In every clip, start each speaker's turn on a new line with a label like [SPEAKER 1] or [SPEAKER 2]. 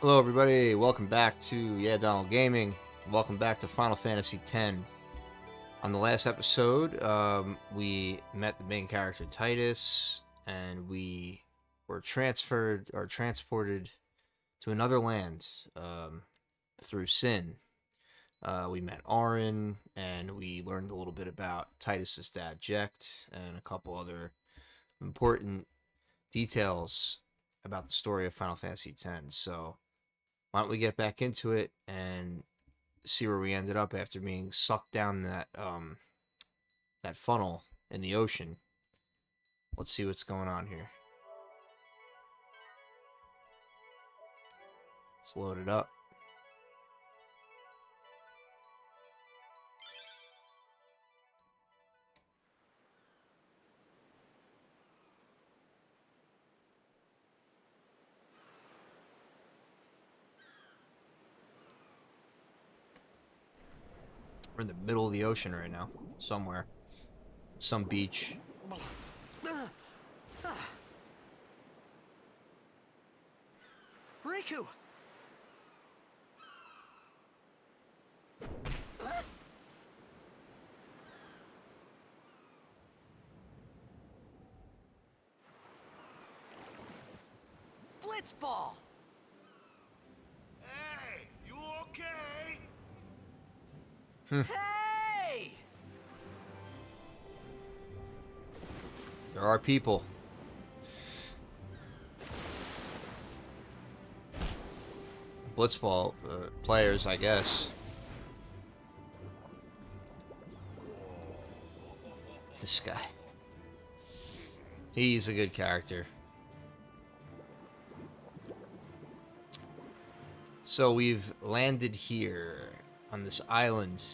[SPEAKER 1] Hello everybody, welcome back to YeahDonaldGaming. Welcome back to Final Fantasy X. On the last episode, we met the main character Titus, and we were transferred or transported to another land through Sin. We met Auron, and we learned a little bit about Titus's dad Jecht, and a couple other important details about the story of Final Fantasy X. So why don't we get back into it and see where we ended up after being sucked down that funnel in the ocean. Let's see what's going on here. Let's load it up. We're in the middle of the ocean right now, somewhere. Some beach.
[SPEAKER 2] Riku! Blitz ball!
[SPEAKER 3] Hey, you okay?
[SPEAKER 2] Hey!
[SPEAKER 1] There are people. Blitzball players, I guess. This guy. He's a good character. So we've landed here on this island.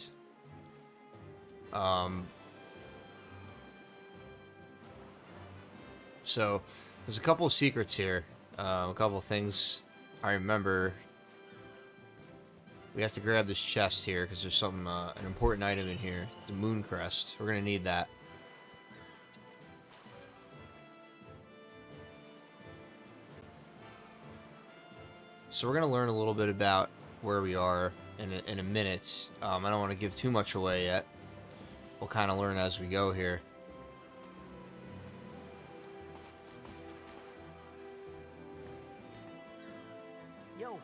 [SPEAKER 1] So there's a couple of secrets here. A couple of things I remember. We have to grab this chest here because there's something, an important item in here. The moon crest. We're gonna need that. So we're gonna learn a little bit about where we are in a minute. I don't want to give too much away yet. We'll kind of learn as we go here.
[SPEAKER 2] Yo.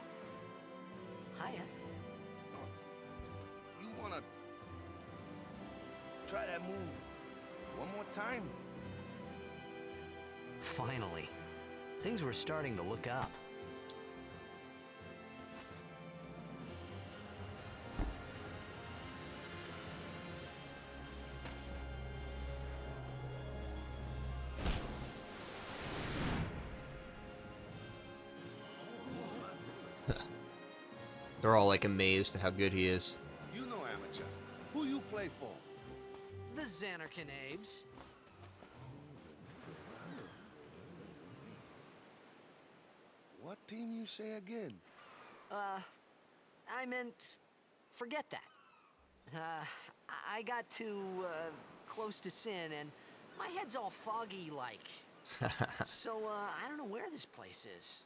[SPEAKER 2] Hiya.
[SPEAKER 3] You wanna try that move one more time?
[SPEAKER 2] Finally. Things were starting to look up.
[SPEAKER 1] They're all like amazed at how good he is.
[SPEAKER 3] You know amateur. Who you play for?
[SPEAKER 2] The Xanarkanabes.
[SPEAKER 3] What team you say again?
[SPEAKER 2] I meant, forget that. I got too, close to Sin, and my head's all foggy like. So, I don't know where this place is.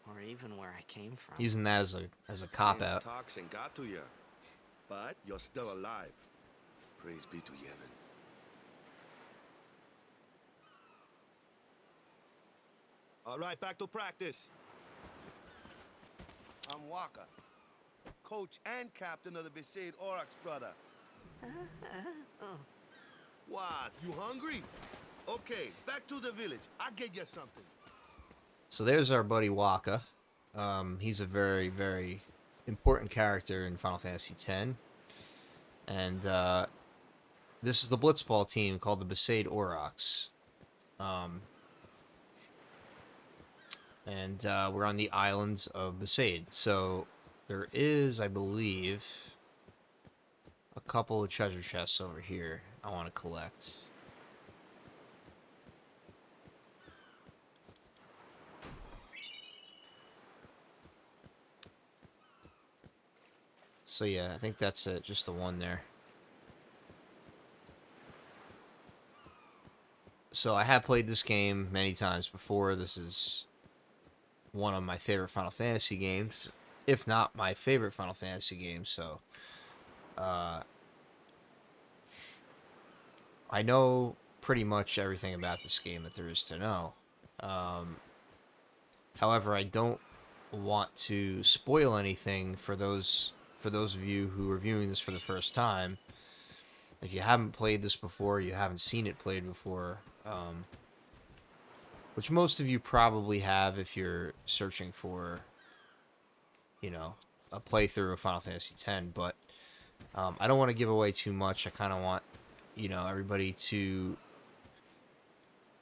[SPEAKER 2] Or even where I came from.
[SPEAKER 1] Using that as a cop out.
[SPEAKER 3] Toxin got to you, but you're still alive. Praise be to Yevon. All right, back to practice. I'm Waka, coach and captain of the Besaid Aurochs, brother. What? You hungry? Okay, back to the village. I'll get you something.
[SPEAKER 1] So there's our buddy Waka. He's a very, very important character in Final Fantasy X. And this is the Blitzball team called the Besaid Aurochs. And we're on the islands of Besaid. So there is, I believe, a couple of treasure chests over here I want to collect. So yeah, I think that's it, just the one there. So I have played this game many times before. This is one of my favorite Final Fantasy games, if not my favorite Final Fantasy game. So, I know pretty much everything about this game that there is to know. However, I don't want to spoil anything for those of you who are viewing this for the first time. If you haven't played this before, you haven't seen it played before, which most of you probably have if you're searching for, you know, a playthrough of Final Fantasy X, but I don't want to give away too much. I kind of want, you know, everybody to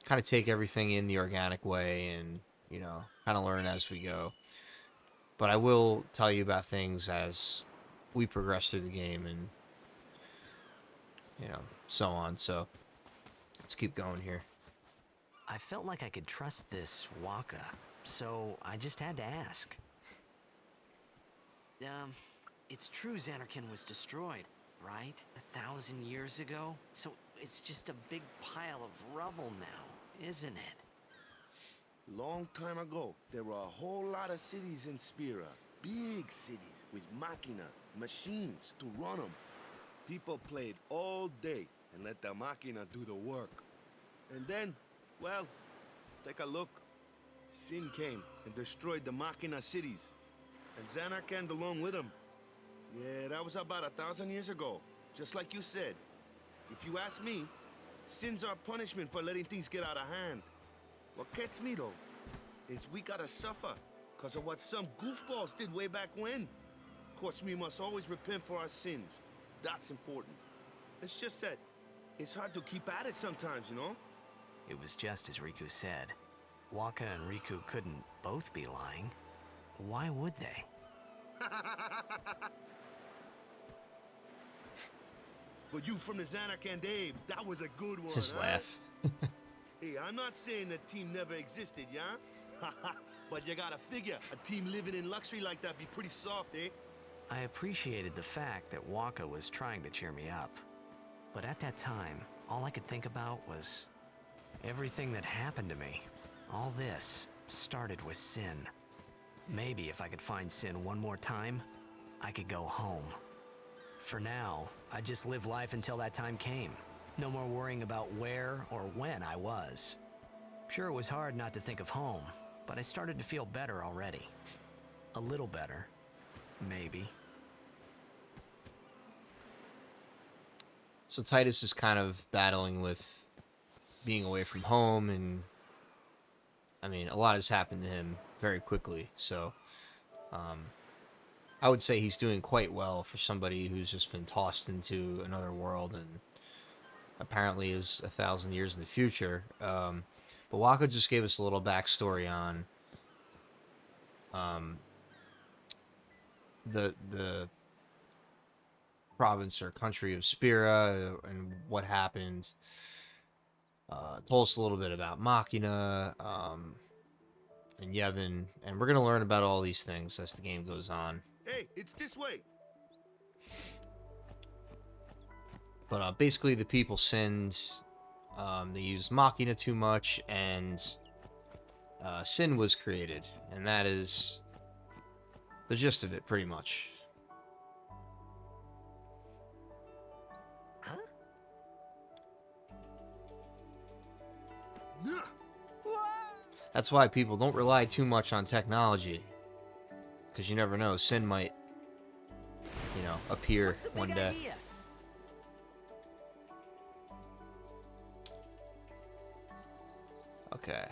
[SPEAKER 1] kind of take everything in the organic way and, you know, kind of learn as we go. But I will tell you about things as we progress through the game and, you know, so on. So let's keep going here.
[SPEAKER 2] I felt like I could trust this Waka, so I just had to ask. It's true Xanarkand was destroyed, right? 1,000 years ago? So it's just a big pile of rubble now, isn't it?
[SPEAKER 3] Long time ago, there were a whole lot of cities in Spira. Big cities with machina, machines to run them. People played all day and let the machina do the work. And then, well, take a look. Sin came and destroyed the machina cities. And Xanarkand along with them. Yeah, that was about 1,000 years ago. Just like you said. If you ask me, Sin's our punishment for letting things get out of hand. What gets me, though, is we gotta suffer because of what some goofballs did way back when. Of course, we must always repent for our sins. That's important. It's just that it's hard to keep at it sometimes, you know?
[SPEAKER 2] It was just as Riku said. Waka and Riku couldn't both be lying. Why would they?
[SPEAKER 3] But you from the Xanarkand Daves, that was a good one,
[SPEAKER 1] Just
[SPEAKER 3] huh?
[SPEAKER 1] laugh.
[SPEAKER 3] Hey, I'm not saying that team never existed, yeah? But you gotta figure, a team living in luxury like that be pretty soft, eh?
[SPEAKER 2] I appreciated the fact that Waka was trying to cheer me up. But at that time, all I could think about was everything that happened to me. All this started with Sin. Maybe if I could find Sin one more time, I could go home. For now, I just live life until that time came. No more worrying about where or when I was. Sure, it was hard not to think of home, but I started to feel better already. A little better, maybe.
[SPEAKER 1] So Titus is kind of battling with being away from home, and I mean, a lot has happened to him very quickly. So I would say he's doing quite well for somebody who's just been tossed into another world and apparently is 1,000 years in the future. But Waka just gave us a little backstory on the province or country of Spira and what happened. Told us a little bit about Machina and Yevon, and we're gonna learn about all these things as the game goes on.
[SPEAKER 3] Hey, it's this way.
[SPEAKER 1] But basically, the people sinned. They used Machina too much, and Sin was created, and that is the gist of it, pretty much.
[SPEAKER 2] Huh?
[SPEAKER 1] That's why people don't rely too much on technology, because you never know, Sin might, you know, appear
[SPEAKER 2] What's the
[SPEAKER 1] one
[SPEAKER 2] big
[SPEAKER 1] day.
[SPEAKER 2] idea?
[SPEAKER 1] Okay.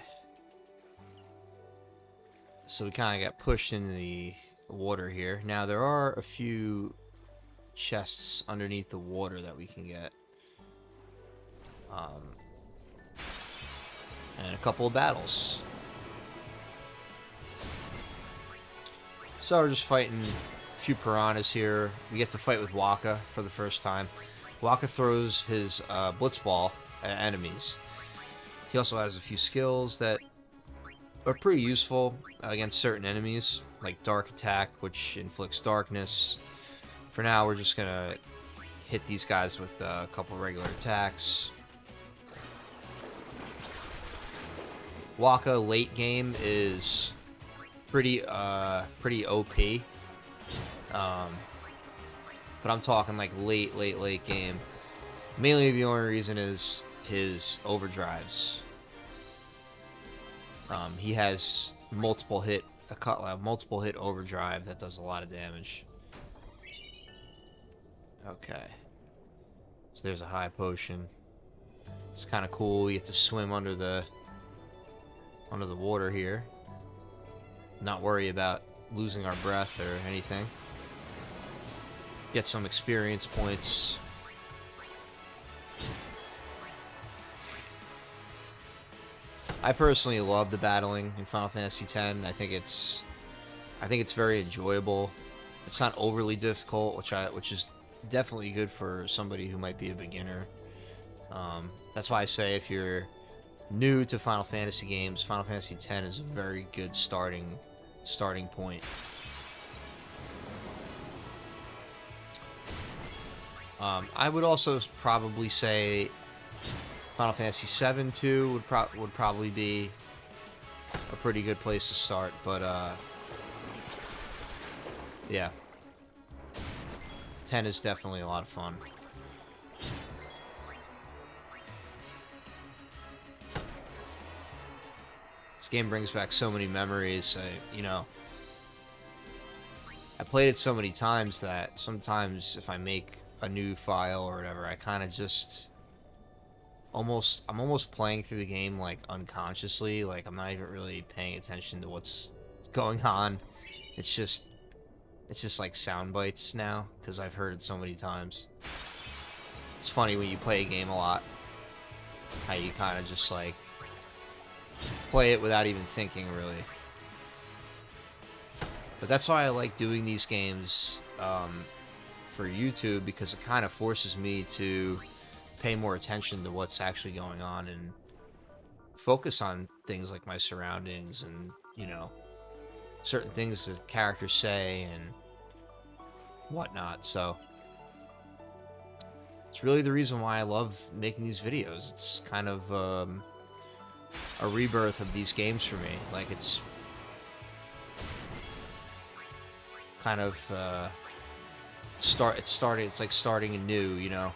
[SPEAKER 1] So we kind of got pushed into the water here. Now, there are a few chests underneath the water that we can get. And a couple of battles. So we're just fighting a few piranhas here. We get to fight with Waka for the first time. Waka throws his Blitz Ball at enemies. He also has a few skills that are pretty useful against certain enemies, like Dark Attack, which inflicts darkness. For now, we're just gonna hit these guys with a couple regular attacks. Waka late game is pretty OP. But I'm talking like late game. Mainly the only reason is his overdrives. He has multiple hit overdrive that does a lot of damage. Okay. So there's a high potion. It's kind of cool. You get to swim under the water here. Not worry about losing our breath or anything. Get some experience points. I personally love the battling in Final Fantasy X. I think it's very enjoyable. It's not overly difficult, which is definitely good for somebody who might be a beginner. That's why I say if you're new to Final Fantasy games, Final Fantasy X is a very good starting point. I would also probably say Final Fantasy VII too would probably be a pretty good place to start, but yeah, 10 is definitely a lot of fun. This game brings back so many memories. I played it so many times that sometimes if I make a new file or whatever, I kind of just I'm almost playing through the game like unconsciously, like I'm not even really paying attention to what's going on. It's just like sound bites now because I've heard it so many times. It's funny when you play a game a lot how you kind of just like play it without even thinking really. But that's why I like doing these games for YouTube, because it kind of forces me to pay more attention to what's actually going on and focus on things like my surroundings and, certain things that characters say and whatnot. So it's really the reason why I love making these videos. It's kind of a rebirth of these games for me. Like it's kind of it's like starting anew, Yeah.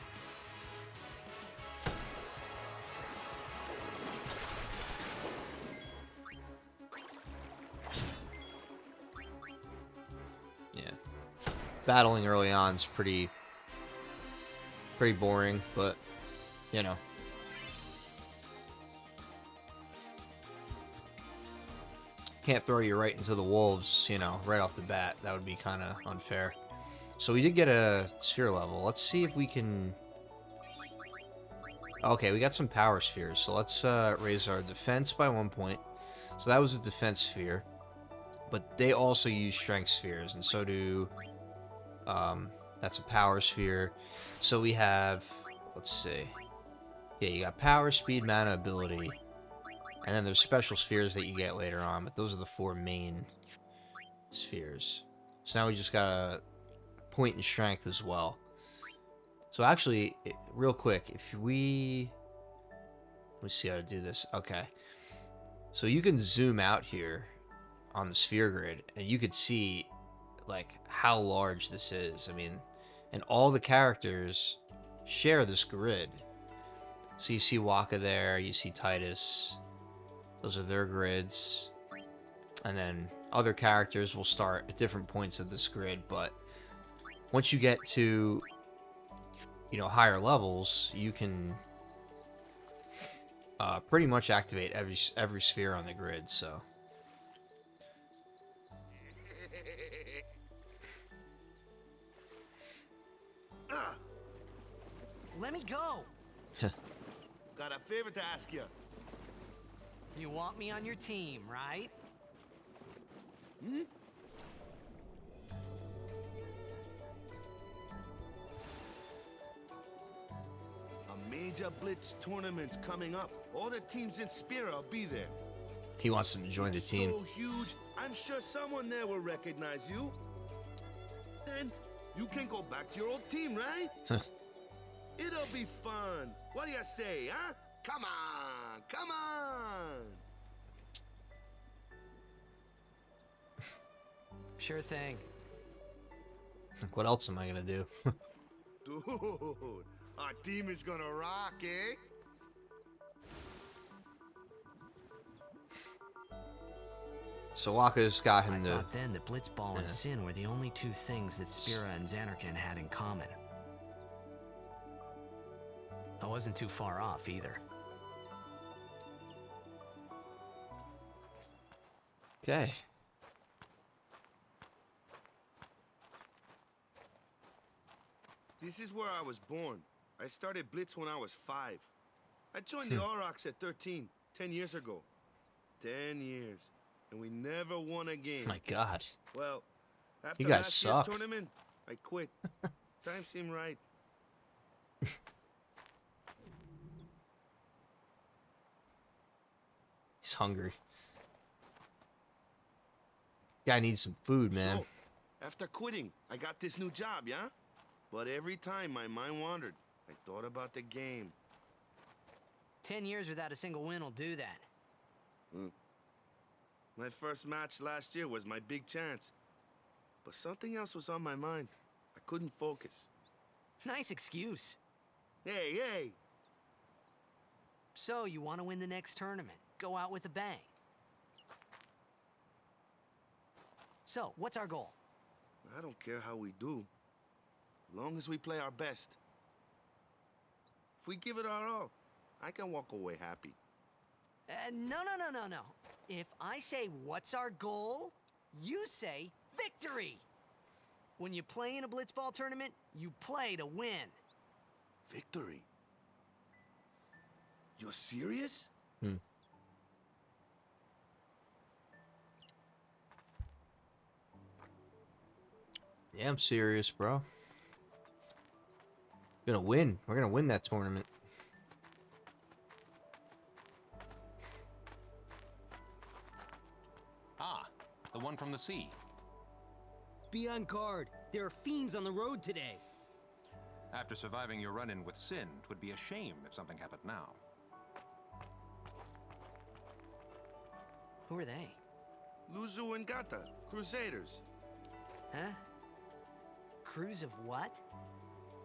[SPEAKER 1] Battling early on is pretty boring, but can't throw you right into the wolves, right off the bat. That would be kind of unfair. So we did get a sphere level. Let's see if we can... Okay, we got some power spheres. So let's raise our defense by 1 point. So that was a defense sphere. But they also use strength spheres, and so do... that's a power sphere. So we have... Let's see. Yeah, you got power, speed, mana, ability. And then there's special spheres that you get later on, but those are the 4 main spheres. So now we just got a point in strength as well. So actually, real quick, if we... Let me see how to do this. Okay. So you can zoom out here on the sphere grid, and you could see, like, how large this is. I mean, and all the characters share this grid. So you see Waka there, you see Titus... Those are their grids. And then other characters will start at different points of this grid, but once you get to, higher levels, you can pretty much activate every sphere on the grid, so.
[SPEAKER 2] Let me go.
[SPEAKER 3] Got a favor to ask you.
[SPEAKER 2] You want me on your team, right?
[SPEAKER 3] Hmm? A major Blitz tournament's coming up. All the teams in Spira will be there.
[SPEAKER 1] He wants them to join the team.
[SPEAKER 3] So huge, I'm sure someone there will recognize you. Then you can go back to your old team, right? It'll be fun. What do you say, huh? Come on, come on!
[SPEAKER 2] Sure thing.
[SPEAKER 1] What else am I gonna do?
[SPEAKER 3] Dude, our team is gonna rock, eh?
[SPEAKER 1] So Waka's got him
[SPEAKER 2] I
[SPEAKER 1] to...
[SPEAKER 2] thought then that Blitzball and Sin were the only two things that Spira and Xanarkand had in common. I wasn't too far off either.
[SPEAKER 1] Okay.
[SPEAKER 3] This is where I was born. I started Blitz when I was 5. I joined the Aurochs at 13, 10 years ago. 10 years. And we never won a game.
[SPEAKER 1] My God.
[SPEAKER 3] Well, after
[SPEAKER 1] You guys
[SPEAKER 3] last year's
[SPEAKER 1] suck.
[SPEAKER 3] tournament, I quit. Time seemed right.
[SPEAKER 1] He's hungry. Guy needs some food, man.
[SPEAKER 3] So, after quitting, I got this new job, yeah? But every time my mind wandered, I thought about the game.
[SPEAKER 2] 10 years without a single win will do that.
[SPEAKER 3] My first match last year was my big chance. But something else was on my mind. I couldn't focus.
[SPEAKER 2] Nice excuse.
[SPEAKER 3] Hey, hey!
[SPEAKER 2] So, you want to win the next tournament. Go out with a bang. So, what's our goal?
[SPEAKER 3] I don't care how we do. Long as we play our best. If we give it our all, I can walk away happy.
[SPEAKER 2] No. If I say, what's our goal? You say, victory! When you play in a Blitzball tournament, you play to win.
[SPEAKER 3] Victory? You're serious?
[SPEAKER 1] Yeah, I'm serious, bro. Gonna win. We're gonna win that tournament.
[SPEAKER 4] Ah, the one from the sea.
[SPEAKER 5] Be on guard. There are fiends on the road today.
[SPEAKER 4] After surviving your run-in with Sin, it would be a shame if something happened now.
[SPEAKER 2] Who are they?
[SPEAKER 3] Luzu and Gata, Crusaders.
[SPEAKER 2] Huh? Crews of what?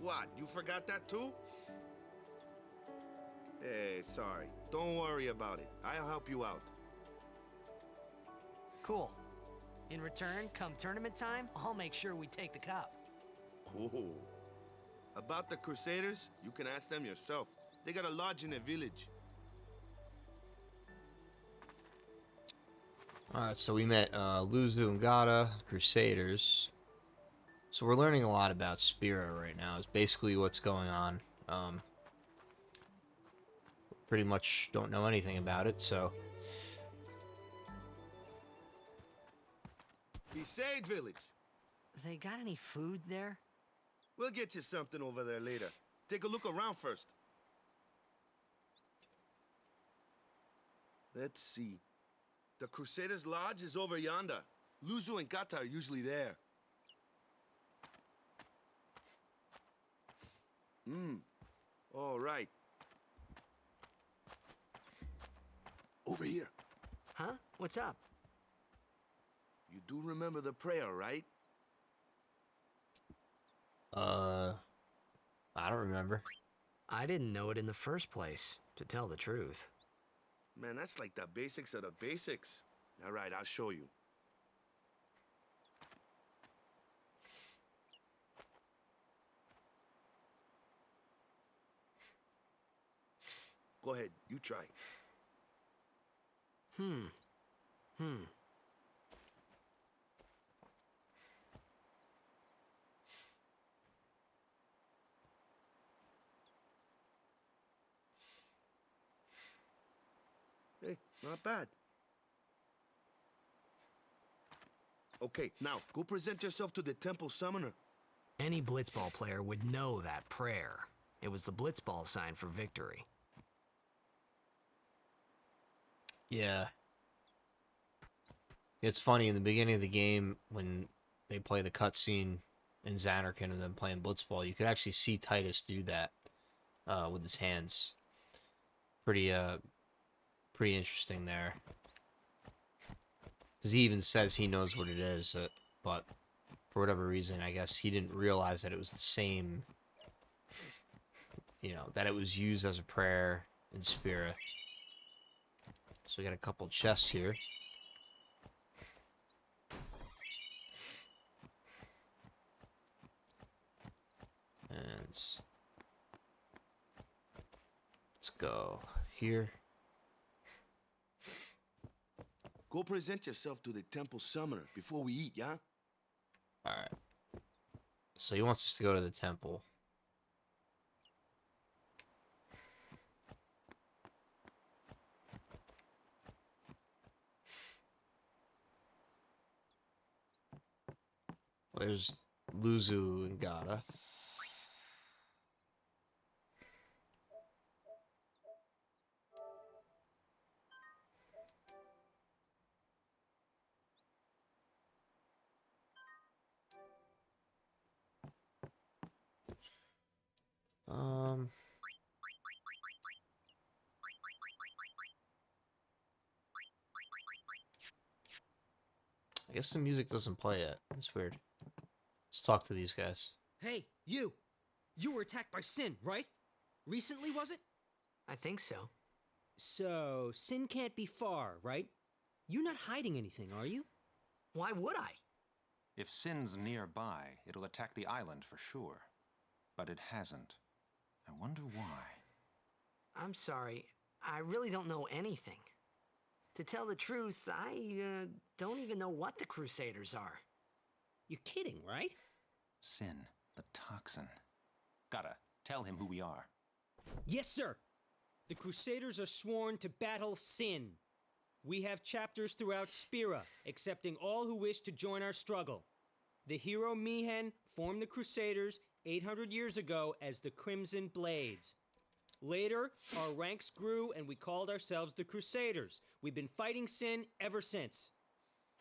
[SPEAKER 3] What, you forgot that too? Hey, sorry. Don't worry about it. I'll help you out.
[SPEAKER 2] Cool. In return, come tournament time, I'll make sure we take the cup.
[SPEAKER 3] Cool. About the Crusaders, you can ask them yourself. They got a lodge in a village.
[SPEAKER 1] Alright, so we met Luzu and Gata, Crusaders. So we're learning a lot about Spira right now, is basically what's going on. Pretty much don't know anything about it, so...
[SPEAKER 3] Besaid village.
[SPEAKER 2] They got any food there?
[SPEAKER 3] We'll get you something over there later. Take a look around first. Let's see. The Crusaders' lodge is over yonder. Luzu and Gata are usually there. All right. Over here.
[SPEAKER 2] Huh? What's up?
[SPEAKER 3] You do remember the prayer, right?
[SPEAKER 1] I don't remember.
[SPEAKER 2] I didn't know it in the first place, to tell the truth.
[SPEAKER 3] Man, that's like the basics of the basics. All right, I'll show you. Go ahead, you try. Hey, not bad. Okay, now, go present yourself to the temple summoner.
[SPEAKER 2] Any Blitzball player would know that prayer. It was the Blitzball sign for victory.
[SPEAKER 1] Yeah. It's funny, in the beginning of the game, when they play the cutscene in Xanarkand and then playing Blitzball, you could actually see Titus do that with his hands. Pretty interesting there. Because he even says he knows what it is. but for whatever reason, I guess he didn't realize that it was the same, you know, that it was used as a prayer in Spira. So we got a couple chests here. And let's go here.
[SPEAKER 3] Go present yourself to the temple summoner before we eat, yeah?
[SPEAKER 1] Alright. So he wants us to go to the temple. There's Luzu and Gata. I guess the music doesn't play yet. It's weird. Let's talk to these guys.
[SPEAKER 5] Hey, you! You were attacked by Sin, right? Recently, was it?
[SPEAKER 2] I think so.
[SPEAKER 5] So, Sin can't be far, right? You're not hiding anything, are you?
[SPEAKER 2] Why would I?
[SPEAKER 4] If Sin's nearby, it'll attack the island for sure. But it hasn't. I wonder why.
[SPEAKER 2] I'm sorry. I really don't know anything. To tell the truth, I don't even know what the Crusaders are.
[SPEAKER 5] You're kidding, right?
[SPEAKER 4] Sin, the toxin. Gotta tell him who we are.
[SPEAKER 5] Yes, sir. The Crusaders are sworn to battle Sin. We have chapters throughout Spira, accepting all who wish to join our struggle. The hero Mihen formed the Crusaders 800 years ago as the Crimson Blades. Later, our ranks grew and we called ourselves the Crusaders. We've been fighting Sin ever since.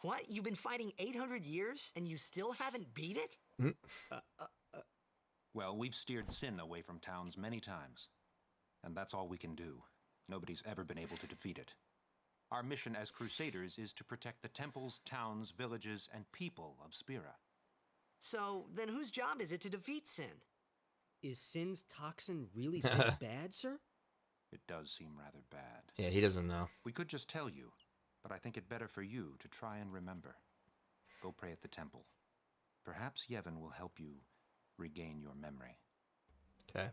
[SPEAKER 2] What? You've been fighting 800 years and you still haven't beat it?
[SPEAKER 4] Well, we've steered Sin away from towns many times. And that's all we can do. Nobody's ever been able to defeat it. Our mission as Crusaders is to protect the temples, towns, villages, and people of Spira.
[SPEAKER 2] So, then whose job is it to defeat Sin?
[SPEAKER 5] Is Sin's toxin really this bad, sir?
[SPEAKER 4] It does seem rather bad.
[SPEAKER 1] Yeah, he doesn't know.
[SPEAKER 4] We could just tell you, but I think it better for you to try and remember. Go pray at the temple. Perhaps Yevon will help you regain your memory.
[SPEAKER 1] Okay.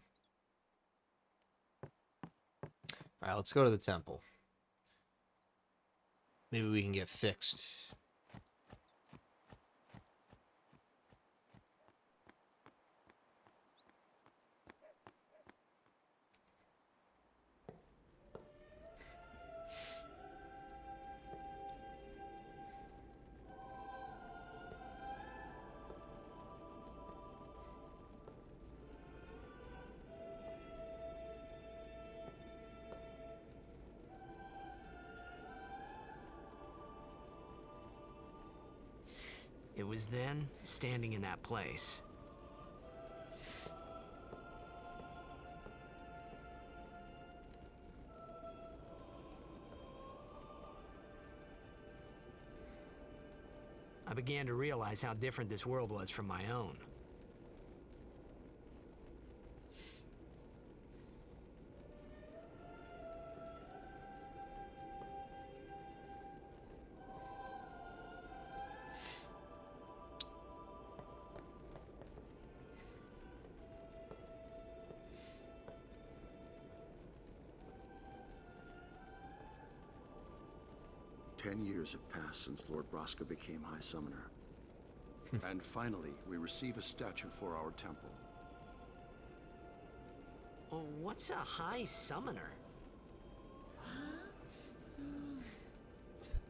[SPEAKER 1] Alright, let's go to the temple. Maybe we can get fixed.
[SPEAKER 2] It was then, standing in that place. I began to realize how different this world was from my own.
[SPEAKER 6] Ten years have passed since Lord Braska became High Summoner. And finally, we receive a statue for our temple.
[SPEAKER 2] Oh, what's a High Summoner?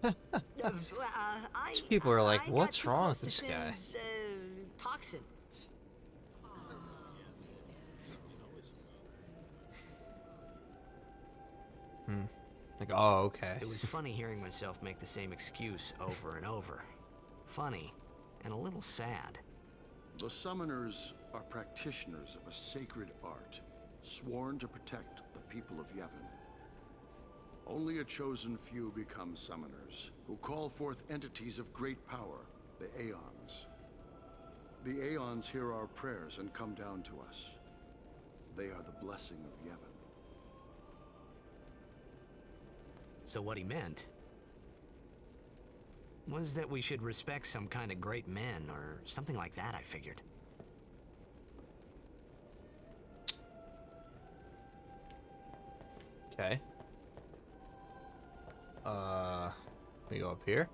[SPEAKER 1] These people are like,
[SPEAKER 2] I
[SPEAKER 1] what's
[SPEAKER 2] got too
[SPEAKER 1] wrong
[SPEAKER 2] close
[SPEAKER 1] with
[SPEAKER 2] to
[SPEAKER 1] this guy?
[SPEAKER 2] Sin's, toxin.
[SPEAKER 1] Like, oh, okay.
[SPEAKER 2] It was funny hearing myself make the same excuse over and over. Funny, and a little sad.
[SPEAKER 6] The Summoners are practitioners of a sacred art, sworn to protect the people of Yevon. Only a chosen few become Summoners, who call forth entities of great power, the Aeons. The Aeons hear our prayers and come down to us. They are the blessing of Yevon.
[SPEAKER 7] So what he meant was that we should respect some kind of great men or something like that, I figured.
[SPEAKER 1] Okay. We go up here.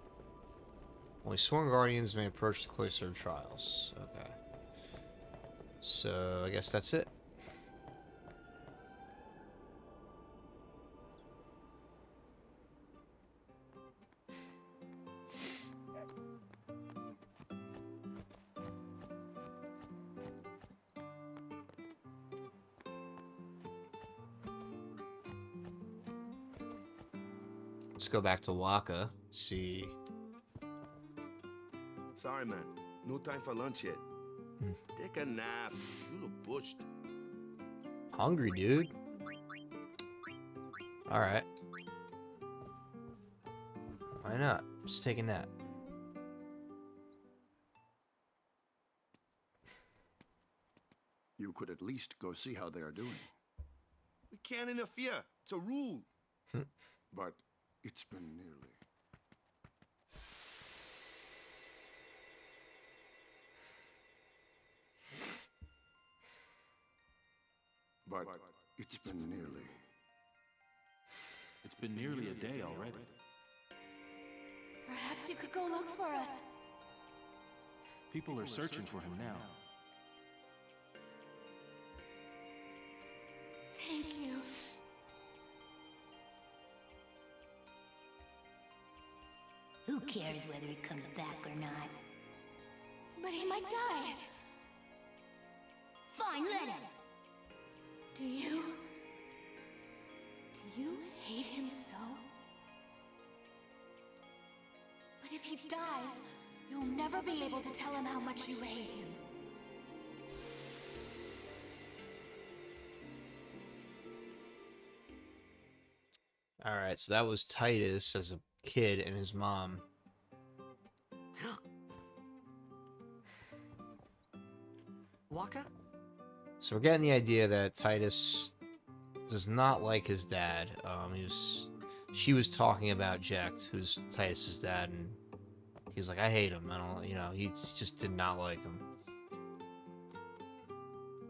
[SPEAKER 1] Only sworn guardians may approach the Cloister of Trials. Okay. So, I guess that's it. Let's go back to Waka. See.
[SPEAKER 3] Sorry, man. No time for lunch yet. Take a nap. You look pushed.
[SPEAKER 1] Hungry, dude. Alright. Why not? Just take a nap.
[SPEAKER 6] You could at least go see how they are doing.
[SPEAKER 3] We can't interfere. It's a rule.
[SPEAKER 6] But it's been nearly. But it's been nearly.
[SPEAKER 8] It's been nearly a day already.
[SPEAKER 9] Perhaps you could go look for us.
[SPEAKER 8] People are searching for him now.
[SPEAKER 9] Thank you.
[SPEAKER 10] Who cares whether he comes back or not?
[SPEAKER 9] But he might die.
[SPEAKER 10] Fine, let him.
[SPEAKER 9] Do you hate him so? But if he dies, you'll never be able to tell him how much you hate him.
[SPEAKER 1] Alright, so that was Titus as a kid and his mom.
[SPEAKER 2] Waka?
[SPEAKER 1] So we're getting the idea that Titus does not like his dad. She was talking about Jekt, who's Titus's dad, and he's like, I hate him. I don't, he just did not like him.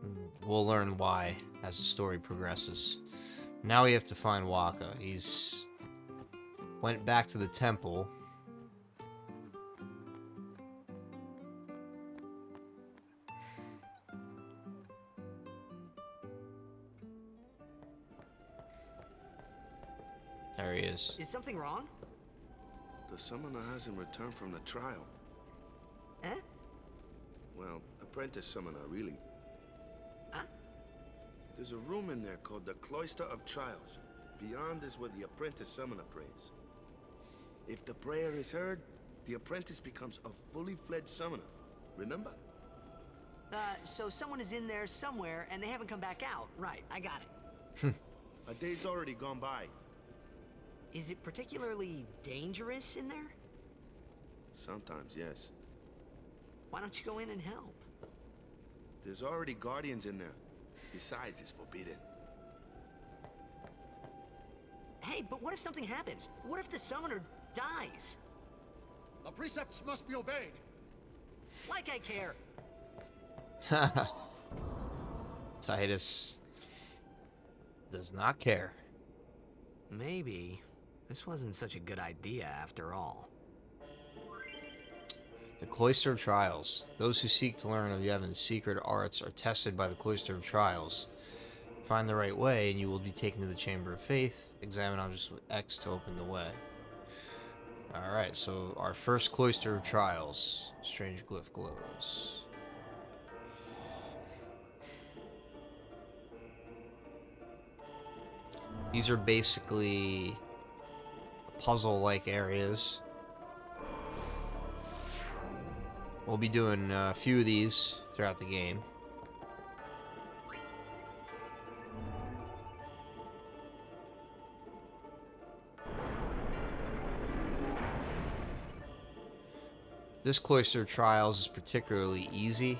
[SPEAKER 1] And we'll learn why as the story progresses. Now we have to find Waka. He's went back to the temple. There he is.
[SPEAKER 2] Is something wrong?
[SPEAKER 3] The summoner hasn't returned from the trial.
[SPEAKER 2] Eh?
[SPEAKER 3] Well, apprentice summoner, really.
[SPEAKER 2] Huh?
[SPEAKER 3] There's a room in there called the Cloister of Trials. Beyond is where the apprentice summoner prays. If the prayer is heard, the apprentice becomes a fully fledged summoner. Remember?
[SPEAKER 2] So someone is in there somewhere and they haven't come back out. Right, I got it.
[SPEAKER 3] A day's already gone by.
[SPEAKER 2] Is it particularly dangerous in there?
[SPEAKER 3] Sometimes, yes.
[SPEAKER 2] Why don't you go in and help?
[SPEAKER 3] There's already guardians in there. Besides, it's forbidden.
[SPEAKER 2] Hey, but what if something happens? What if the summoner dies?
[SPEAKER 6] The precepts must be obeyed.
[SPEAKER 2] Like I care.
[SPEAKER 1] Titus does not care.
[SPEAKER 7] Maybe this wasn't such a good idea after all.
[SPEAKER 1] The Cloister of Trials. Those who seek to learn of Yevon's secret arts are tested by the Cloister of Trials. Find the right way, and you will be taken to the Chamber of Faith. Examine objects with X to open the way. Alright, so our first Cloister of Trials. StrangeGlyph Globes. These are basically puzzle-like areas. We'll be doing a few of these throughout the game. This Cloister of Trials is particularly easy.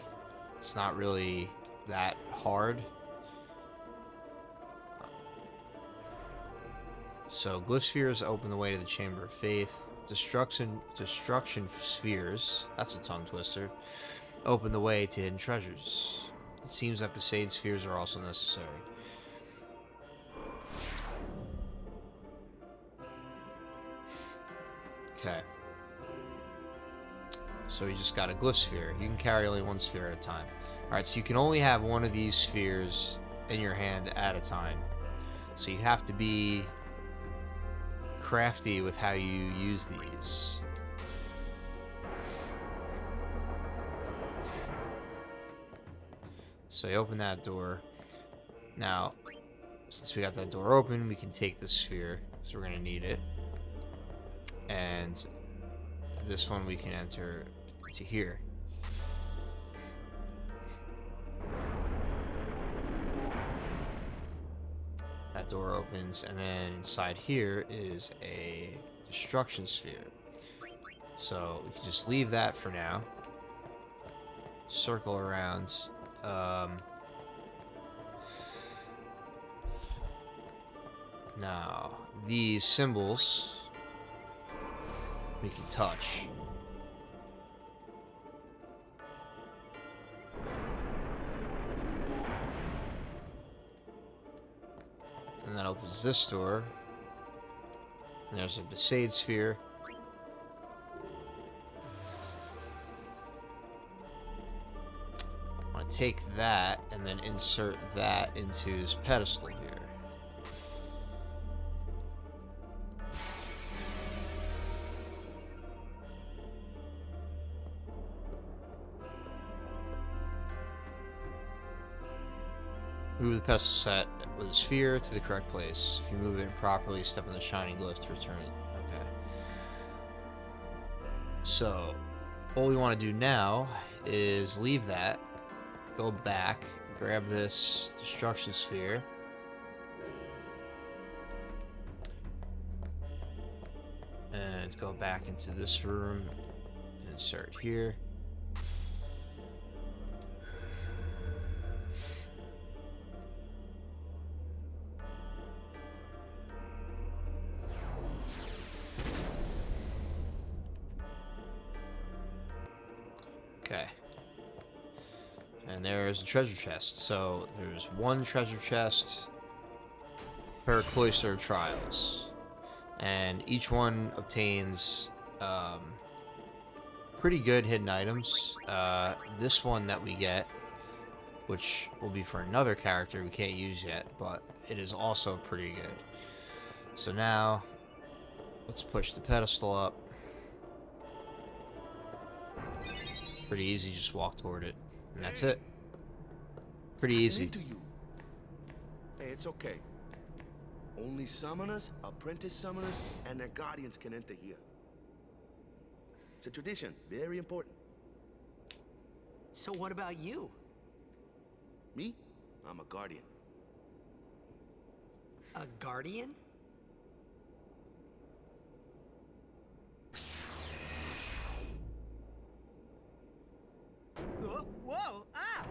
[SPEAKER 1] It's not really that hard. So glyph spheres open the way to the Chamber of Faith. Destruction spheres, that's a tongue twister, open the way to hidden treasures. It seems that Besaid spheres are also necessary. Okay. So you just got a glyph sphere. You can carry only one sphere at a time. Alright, so you can only have one of these spheres in your hand at a time. So you have to be crafty with how you use these. So you open that door. Now, since we got that door open, we can take the sphere, because we're going to need it. And this one we can enter to here. That door opens, and then inside here is a destruction sphere. So we can just leave that for now. Circle around. Now, these symbols we can touch. And that opens this door. And there's a Besaid sphere. I want to take that and then insert that into this pedestal here. Move the pedestal set with a sphere to the correct place. If you move it improperly, step on the shining glyph to return it. Okay. So, what we want to do now is leave that, go back, grab this destruction sphere, and go back into this room, insert here. Okay. And there's a treasure chest. So there's one treasure chest per Cloister of Trials. And each one obtains pretty good hidden items. This one that we get, which will be for another character we can't use yet, but it is also pretty good. So now, let's push the pedestal up. Pretty easy, just walk toward it. And that's it. Pretty easy.
[SPEAKER 3] Hey, it's okay. Only summoners, apprentice summoners, and their guardians can enter here. It's a tradition, very important.
[SPEAKER 2] So what about you?
[SPEAKER 3] Me? I'm a guardian.
[SPEAKER 2] A guardian? Whoa! Ah!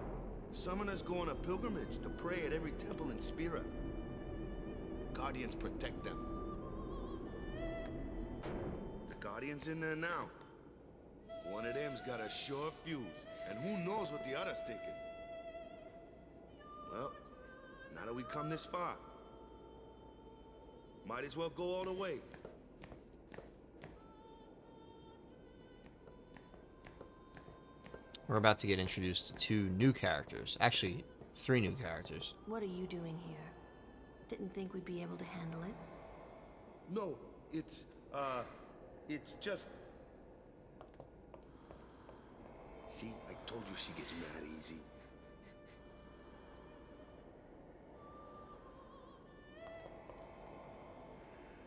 [SPEAKER 3] Summoners go on a pilgrimage to pray at every temple in Spira. Guardians protect them. The Guardian's in there now. One of them's got a sure fuse, and who knows what the other's taking. Well, now that we come this far, might as well go all the way.
[SPEAKER 1] We're about to get introduced to 2 new characters. Actually, 3 new characters.
[SPEAKER 10] What are you doing here? Didn't think we'd be able to handle it.
[SPEAKER 3] No, it's just... See, I told you she gets mad easy.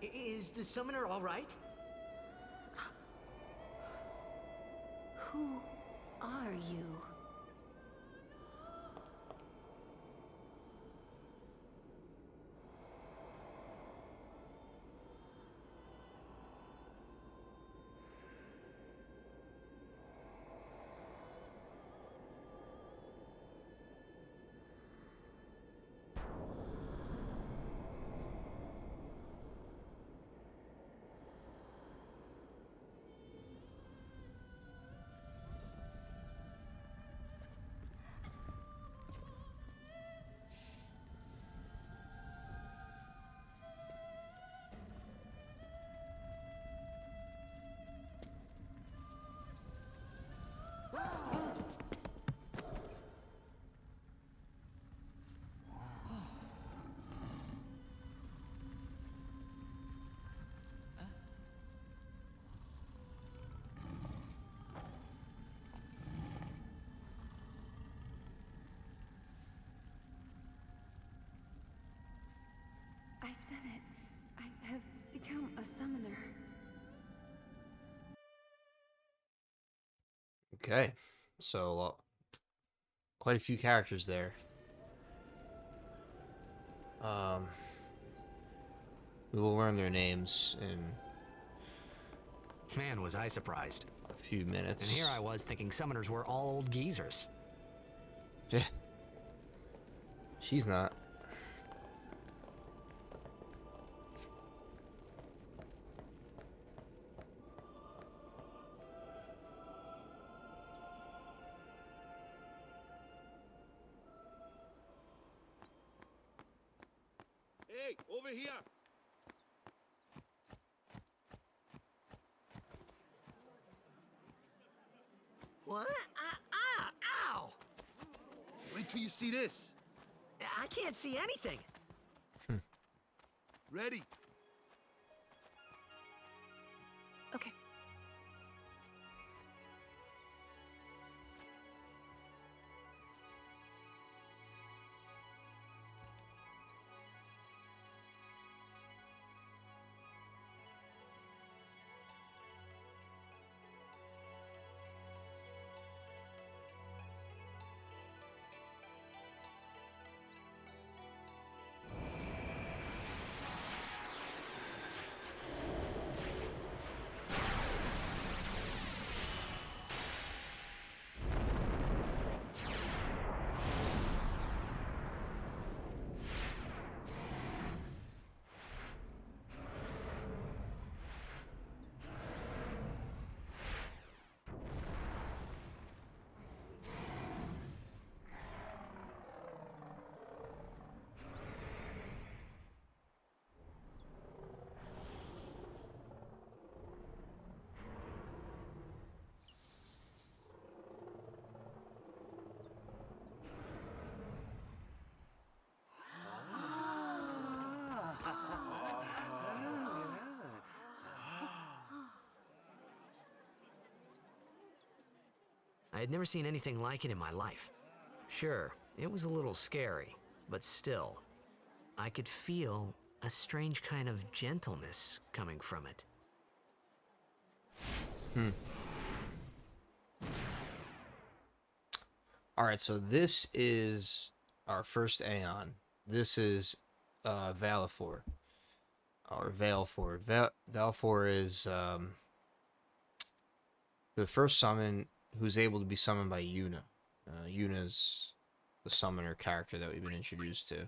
[SPEAKER 2] Is the summoner all right?
[SPEAKER 10] Who are you?
[SPEAKER 11] done it. I have become a summoner.
[SPEAKER 1] Okay, so quite a few characters there. We will learn their names in
[SPEAKER 7] Man, was I surprised.
[SPEAKER 1] a few minutes.
[SPEAKER 7] And here I was thinking summoners were all old geezers.
[SPEAKER 1] Yeah. She's not.
[SPEAKER 3] Hey, over here!
[SPEAKER 2] What? Ow!
[SPEAKER 3] Wait till you see this.
[SPEAKER 2] I can't see anything.
[SPEAKER 3] Ready?
[SPEAKER 11] Okay.
[SPEAKER 7] I had never seen anything like it in my life. Sure, it was a little scary, but still, I could feel a strange kind of gentleness coming from it.
[SPEAKER 1] Alright, so this is our first Aeon. This is Valefor. Or Valefor. Valefor is the first summon who's able to be summoned by Yuna. Yuna's the summoner character that we've been introduced to.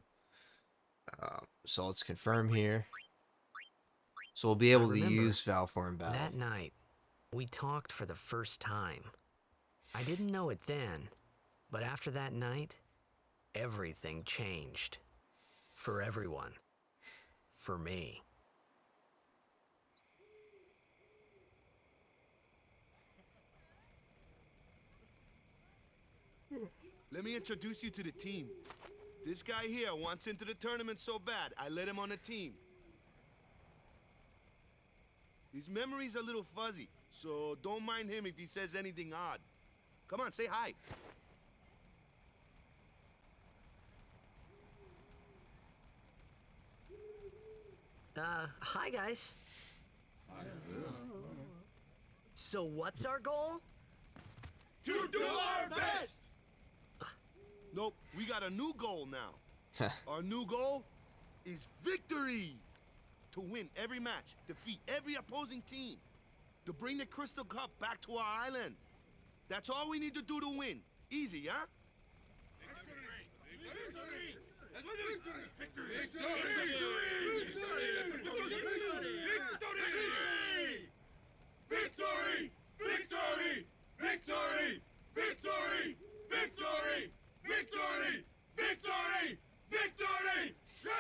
[SPEAKER 1] So let's confirm here. So we'll be able to use Valefor in battle.
[SPEAKER 7] That night, we talked for the first time. I didn't know it then, but after that night, everything changed. For everyone. For me.
[SPEAKER 3] Let me introduce you to the team. This guy here wants into the tournament so bad, I let him on the team. His memory's a little fuzzy, so don't mind him if he says anything odd. Come on, say hi.
[SPEAKER 2] Hi guys. So what's our goal?
[SPEAKER 3] To do our best! Nope, we got a new goal now. Our new goal is victory! To win every match, defeat every opposing team, to bring the Crystal Cup back to our island. That's all we need to do to win. Easy, huh? Victory! Victory! Victory! Victory! Victory! Victory! Victory! Victory! Victory! Victory! Yeah!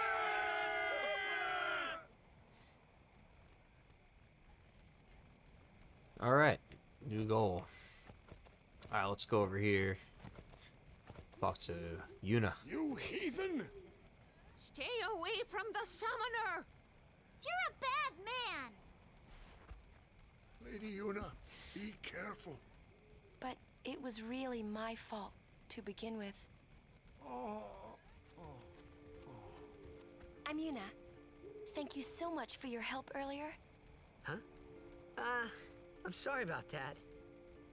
[SPEAKER 1] Alright, new goal. Alright, let's go over here. Talk to Yuna.
[SPEAKER 6] You heathen!
[SPEAKER 9] Stay away from the summoner! You're a bad man!
[SPEAKER 6] Lady Yuna, be careful.
[SPEAKER 11] But it was really my fault to begin with.
[SPEAKER 6] Oh.
[SPEAKER 11] I'm Yuna. thank you so much for your help earlier.
[SPEAKER 7] Huh? I'm sorry about that.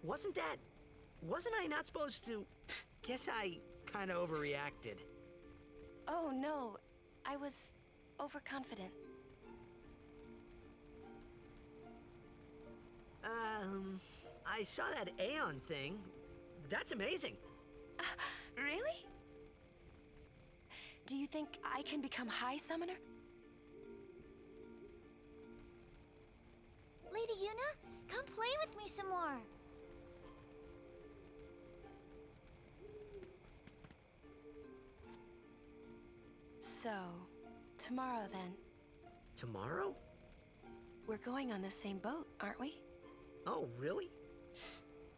[SPEAKER 7] Wasn't I not supposed to? Guess I kinda overreacted.
[SPEAKER 11] Oh no, I was overconfident.
[SPEAKER 7] I saw that Aeon thing. That's amazing.
[SPEAKER 11] Really? Do you think I can become High Summoner?
[SPEAKER 9] Lady Yuna, come play with me some more.
[SPEAKER 11] So, tomorrow then.
[SPEAKER 7] Tomorrow?
[SPEAKER 11] We're going on the same boat, aren't we?
[SPEAKER 7] Oh, really?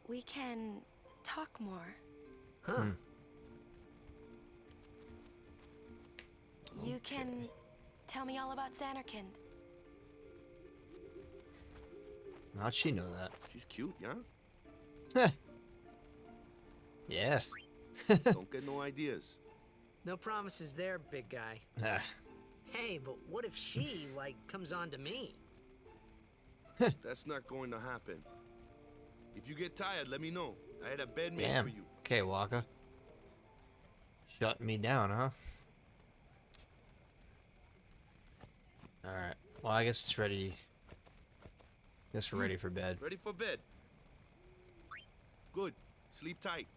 [SPEAKER 11] We can talk more.
[SPEAKER 7] Huh.
[SPEAKER 11] You can tell me all about Xanarkand.
[SPEAKER 1] How'd she know that?
[SPEAKER 3] She's cute, yeah?
[SPEAKER 1] Yeah.
[SPEAKER 3] Don't get no ideas.
[SPEAKER 7] No promises there, big guy. Hey, but what if she, like, comes on to me?
[SPEAKER 3] That's not going to happen. If you get tired, let me know. I had a bed made
[SPEAKER 1] Damn.
[SPEAKER 3] for you.
[SPEAKER 1] Okay, Waka. Shutting me down, huh? Alright. Well, I guess it's ready. Guess we're ready for bed.
[SPEAKER 3] Ready for bed? Good. Sleep tight.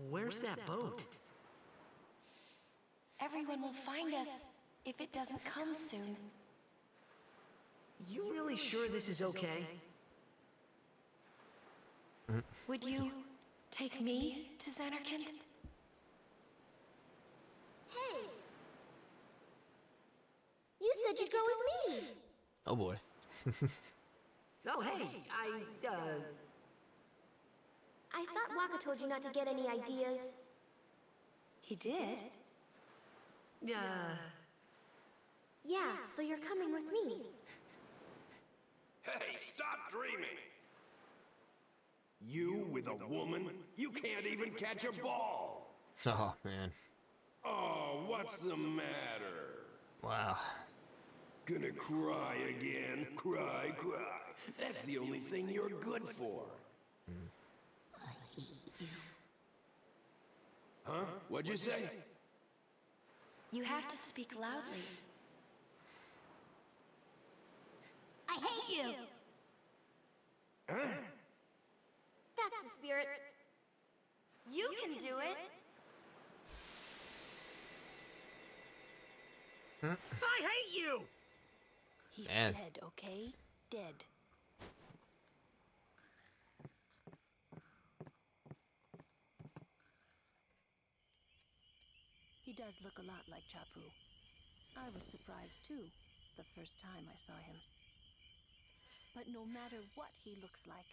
[SPEAKER 7] Where's that boat?
[SPEAKER 11] Everyone will find us if it doesn't come soon.
[SPEAKER 7] You really sure this is okay?
[SPEAKER 11] Would you take me to Xanarkand?
[SPEAKER 9] Hey! You said you'd go with me!
[SPEAKER 1] Oh boy.
[SPEAKER 7] Oh, hey,
[SPEAKER 9] I thought Waka told you not to get any ideas.
[SPEAKER 11] He did?
[SPEAKER 9] Yeah, so you're coming with me.
[SPEAKER 12] Hey, stop dreaming! You with a woman? You can't even catch a ball!
[SPEAKER 1] Oh, man.
[SPEAKER 12] Oh, what's the matter?
[SPEAKER 1] Wow.
[SPEAKER 12] Gonna cry again? Cry. That's the only thing you're good for. Huh? What'd you say?
[SPEAKER 11] You have to speak loudly.
[SPEAKER 9] I hate you!
[SPEAKER 12] Huh?
[SPEAKER 9] That's the spirit.
[SPEAKER 11] You can do it!
[SPEAKER 7] I hate you!
[SPEAKER 10] He's
[SPEAKER 1] Man.
[SPEAKER 10] dead, okay? Dead. He does look a lot like Chapu. I was surprised too, the first time I saw him. But no matter what he looks like,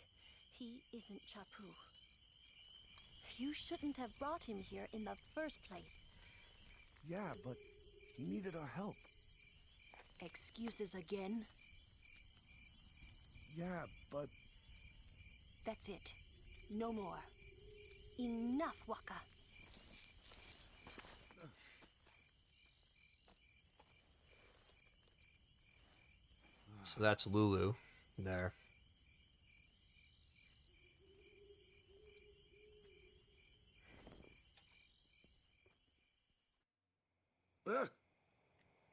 [SPEAKER 10] he isn't Chapu. You shouldn't have brought him here in the first place.
[SPEAKER 3] Yeah, but he needed our help.
[SPEAKER 10] Excuses again?
[SPEAKER 3] Yeah, but...
[SPEAKER 10] That's it. No more. Enough, Waka.
[SPEAKER 1] So that's Lulu there.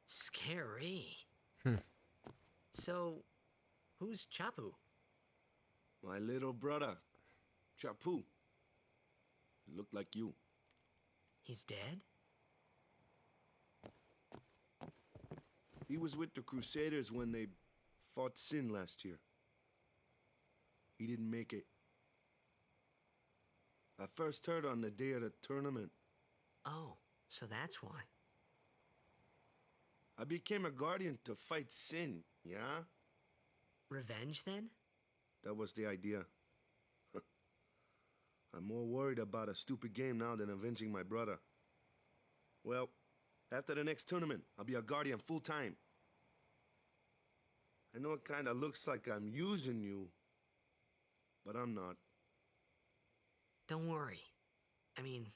[SPEAKER 7] Scary. So, who's Chapu?
[SPEAKER 3] My little brother, Chapu. He looked like you.
[SPEAKER 7] He's dead?
[SPEAKER 3] He was with the Crusaders when they fought Sin last year. He didn't make it. I first heard on the day of the tournament.
[SPEAKER 7] Oh, so that's why.
[SPEAKER 3] I became a guardian to fight Sin, yeah?
[SPEAKER 7] Revenge, then?
[SPEAKER 3] That was the idea. I'm more worried about a stupid game now than avenging my brother. Well, after the next tournament, I'll be a guardian full-time. I know it kinda looks like I'm using you, but I'm not.
[SPEAKER 7] Don't worry. I mean,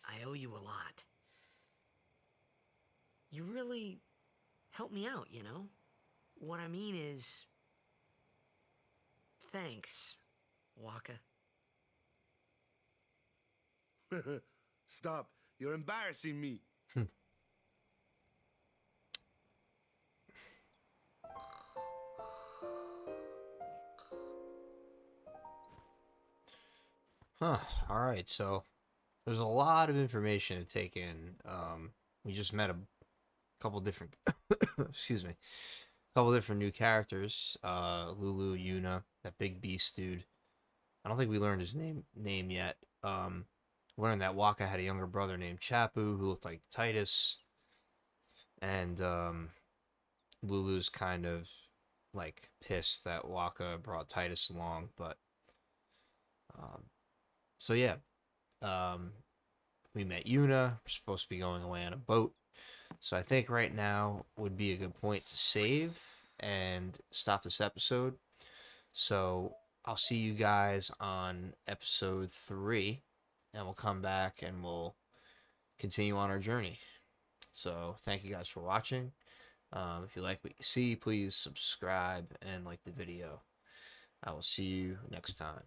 [SPEAKER 7] I owe you a lot. You really helped me out, you know? What I mean is... Thanks, Waka.
[SPEAKER 3] Stop. You're embarrassing me.
[SPEAKER 1] Huh. All right. So there's a lot of information to take in. We just met a couple different, excuse me, a couple different new characters. Lulu, Yuna, that big beast dude. I don't think we learned his name yet. Learned that Waka had a younger brother named Chapu who looked like Titus, and Lulu's kind of like pissed that Waka brought Titus along, but so yeah, we met Yuna. We're supposed to be going away on a boat, so I think right now would be a good point to save and stop this episode. So I'll see you guys on episode 3, and we'll come back and we'll continue on our journey. So thank you guys for watching. If you like what you see, please subscribe and like the video. I will see you next time.